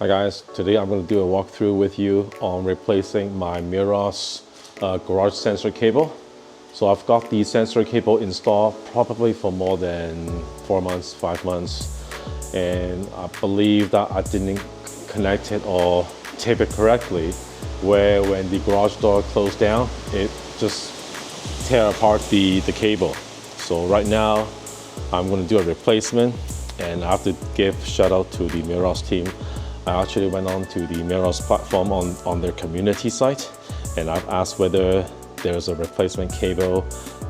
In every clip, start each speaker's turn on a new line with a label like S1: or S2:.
S1: Hi guys, today I'm going to do a walkthrough with you on replacing my Miros garage sensor cable. So I've got the sensor cable installed probably for more than 4 months, 5 months, and I believe that I didn't connect it or tape it correctly, where when the garage door closed down, it just tear apart the cable. So right now I'm going to do a replacement, and I have to give shout out to the Miros team. I actually went on to the Miros platform on their community site, and I've asked whether there's a replacement cable.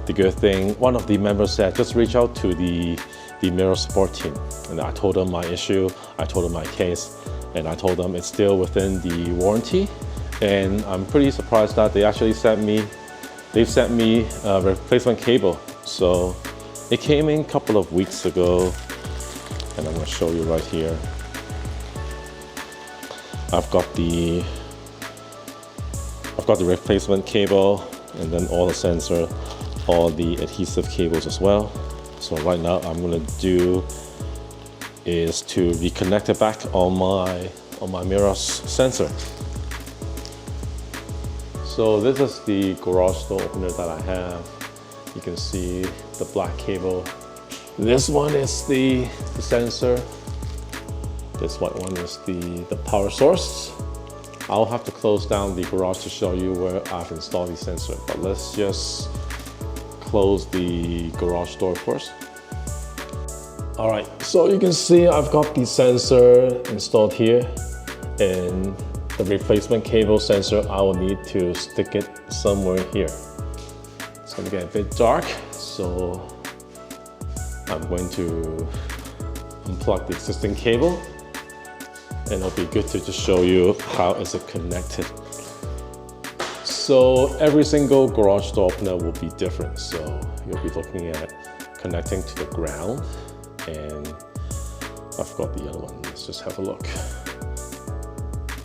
S1: The good thing, one of the members said, just reach out to the Miros support team. And I told them my issue, I told them my case, and I told them it's still within the warranty. And I'm pretty surprised that they've sent me a replacement cable. So it came in a couple of weeks ago, and I'm gonna show you right here. I've got the replacement cable, and then all the sensor, all the adhesive cables as well. So right now I'm gonna do is to reconnect it back on my Miros sensor. So this is the garage door opener that I have. You can see the black cable. This one is the sensor. This white one is the power source. I'll have to close down the garage to show you where I've installed the sensor, but let's just close the garage door first. All right, so you can see I've got the sensor installed here, and the replacement cable sensor, I will need to stick it somewhere here. It's gonna get a bit dark, so I'm going to unplug the existing cable, and it'll be good to just show you how is it connected. So every single garage door opener will be different. So you'll be looking at connecting to the ground, and I've got the other one. Let's just have a look.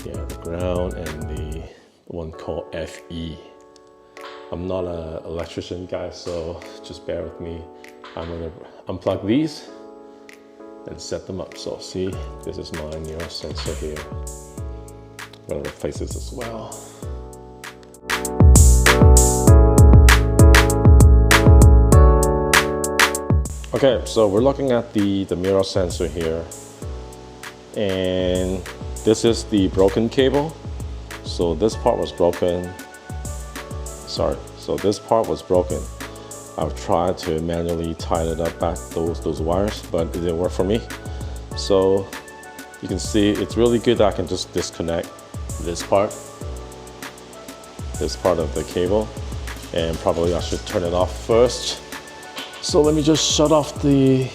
S1: Yeah, the ground and the one called FE. I'm not an electrician, guys, so just bear with me. I'm gonna unplug these and set them up. So see, this is my Miros sensor here. I'm gonna replace this as well. Okay, so we're looking at the Miros sensor here, and this is the broken cable. So this part was broken. Sorry, so this part was broken. I've tried to manually tighten it up back those wires, but it didn't work for me. So you can see it's really good that I can just disconnect this part of the cable, and probably I should turn it off first. So let me just shut off the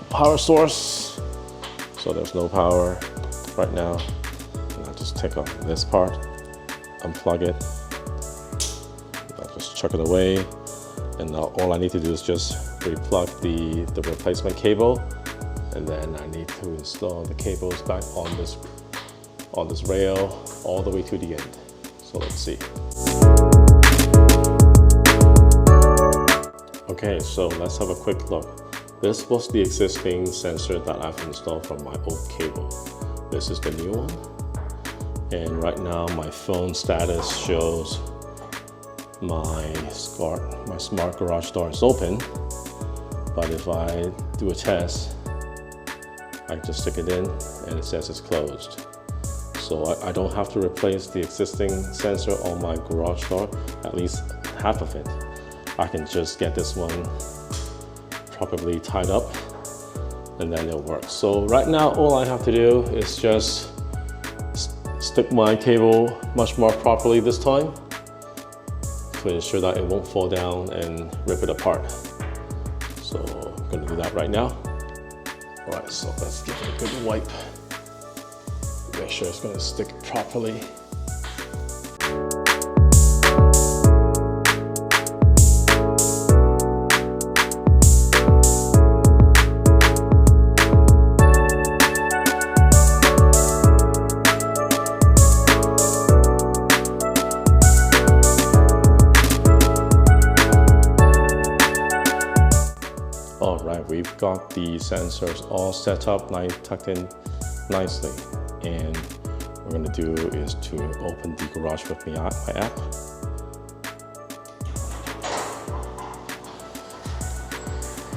S1: power source. So there's no power right now. And I'll just take off this part, unplug it. I'll just chuck it away. And now all I need to do is just replug the replacement cable, and then I need to install the cables back on this rail all the way to the end. So let's see. Okay, so let's have a quick look. This was the existing sensor that I've installed from my old cable. This is the new one. And right now my phone status shows my smart garage door is open, but if I do a test, I just stick it in and it says it's closed. So I don't have to replace the existing sensor on my garage door, at least half of it. I can just get this one properly tied up, and then it'll work. So right now all I have to do is just stick my cable much more properly this time, to ensure that it won't fall down and rip it apart. So I'm gonna do that right now. All right, so let's give it a good wipe. Make sure it's gonna stick properly. All right, we've got the sensors all set up, tucked in nicely. and what we're gonna do is to open the garage with my app.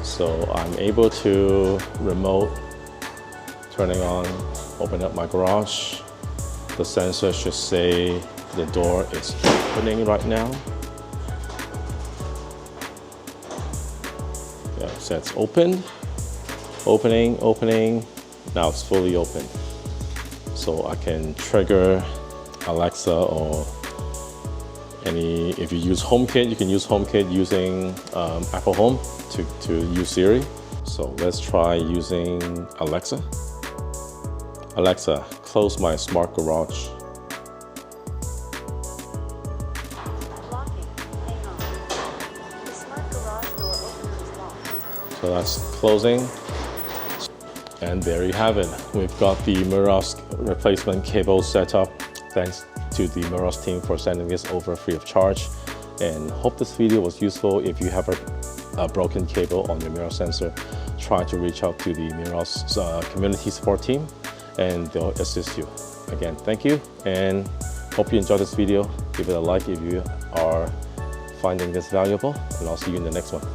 S1: So I'm able to remote turning on, open up my garage. The sensor should say the door is opening right now. Yeah, it says open, opening. Now it's fully open. So I can trigger Alexa or if you use HomeKit, you can use HomeKit using Apple Home to use Siri. So let's try using Alexa. Alexa, close my smart garage.
S2: Locking. Hang on. The smart garage door opener is locked.
S1: So that's closing. And there you have it. We've got the Meross replacement cable set up. Thanks to the Meross team for sending this over free of charge. And hope this video was useful. If you have a broken cable on your Meross sensor, try to reach out to the Meross community support team and they'll assist you. Again, thank you and hope you enjoyed this video. Give it a like if you are finding this valuable, and I'll see you in the next one.